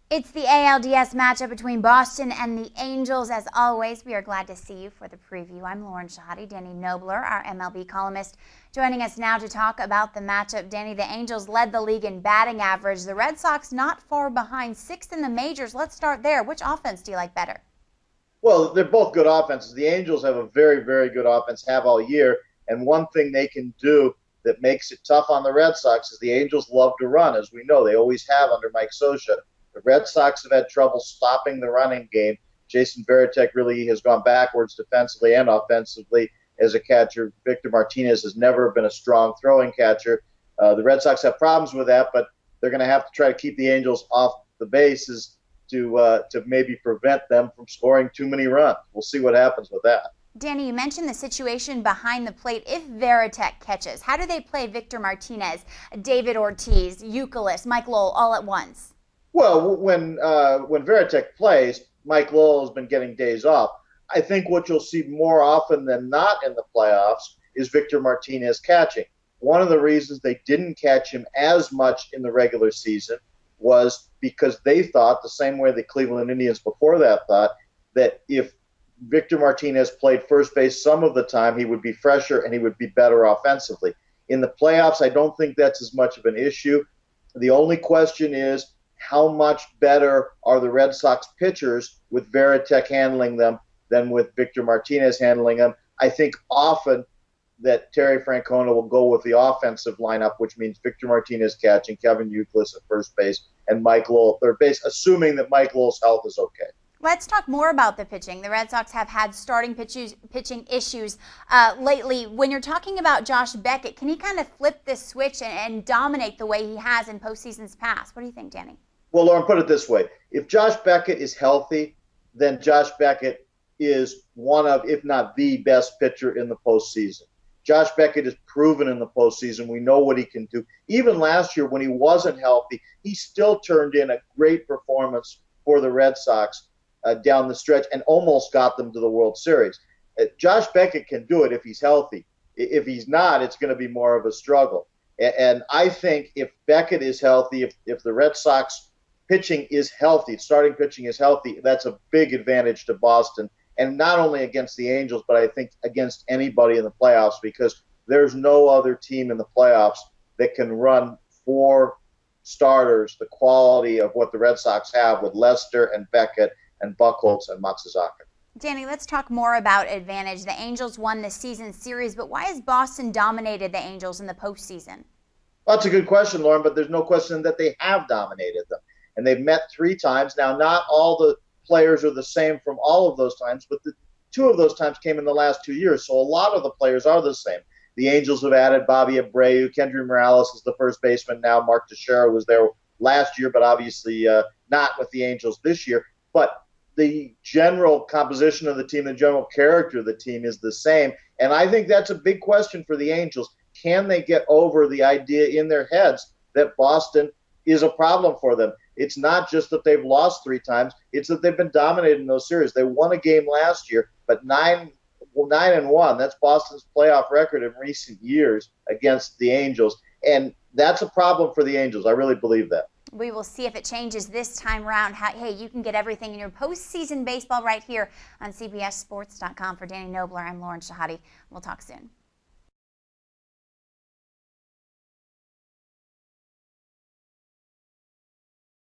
It's the ALDS matchup between Boston and the Angels. As always, we are glad to see you for the preview. I'm Lauren Shehadi. Danny Knobler, our MLB columnist, joining us now to talk about the matchup. Danny, the Angels led the league in batting average. The Red Sox not far behind, sixth in the majors. Let's start there. Which offense do you like better? Well, they're both good offenses. The Angels have a very, very good offense, have all year. And one thing they can do that makes it tough on the Red Sox is the Angels love to run, as we know. They always have under Mike Scioscia. The Red Sox have had trouble stopping the running game. Jason Varitek really has gone backwards defensively and offensively as a catcher. Victor Martinez has never been a strong throwing catcher. The Red Sox have problems with that, but they're going to have to try to keep the Angels off the bases to maybe prevent them from scoring too many runs. We'll see what happens with that. Danny, you mentioned the situation behind the plate. If Varitek catches, how do they play Victor Martinez, David Ortiz, Youkilis, Mike Lowell all at once? Well, when Varitek plays, Mike Lowell has been getting days off. I think what you'll see more often than not in the playoffs is Victor Martinez catching. One of the reasons they didn't catch him as much in the regular season was because they thought, the same way the Cleveland Indians before that thought, that if Victor Martinez played first base some of the time, he would be fresher and he would be better offensively. In the playoffs, I don't think that's as much of an issue. The only question is, how much better are the Red Sox pitchers with Varitek handling them than with Victor Martinez handling them? I think often that Terry Francona will go with the offensive lineup, which means Victor Martinez catching, Kevin Youkilis at first base, and Mike Lowell at third base, assuming that Mike Lowell's health is okay. Let's talk more about the pitching. The Red Sox have had starting pitching issues lately. When you're talking about Josh Beckett, can he kind of flip this switch and dominate the way he has in postseasons past? What do you think, Danny? Well, Lauren, put it this way. If Josh Beckett is healthy, then Josh Beckett is one of, if not the best pitcher in the postseason. Josh Beckett is proven in the postseason. We know what he can do. Even last year when he wasn't healthy, he still turned in a great performance for the Red Sox down the stretch and almost got them to the World Series. Josh Beckett can do it if he's healthy. If he's not, it's going to be more of a struggle. And I think if Beckett is healthy, if the Red Sox pitching is healthy, starting pitching is healthy, that's a big advantage to Boston. And not only against the Angels, but I think against anybody in the playoffs, because there's no other team in the playoffs that can run four starters the quality of what the Red Sox have with Lester and Beckett and Buchholz and Matsuzaka. Danny, let's talk more about advantage. The Angels won the season series, but why has Boston dominated the Angels in the postseason? Well, that's a good question, Lauren, but there's no question that they have dominated them. And they've met three times. Now, not all the players are the same from all of those times, but the two of those times came in the last 2 years, so a lot of the players are the same. The Angels have added Bobby Abreu. Kendry Morales is the first baseman now. Mark Teixeira was there last year, but obviously not with the Angels this year. But the general composition of the team, the general character of the team is the same. And I think that's a big question for the Angels. Can they get over the idea in their heads that Boston is a problem for them? It's not just that they've lost three times. It's that they've been dominated in those series. They won a game last year, but 9-1. That's Boston's playoff record in recent years against the Angels. And that's a problem for the Angels. I really believe that. We will see if it changes this time around. Hey, you can get everything in your postseason baseball right here on CBSSports.com. For Danny Knobler, I'm Lauren Shehadi. We'll talk soon.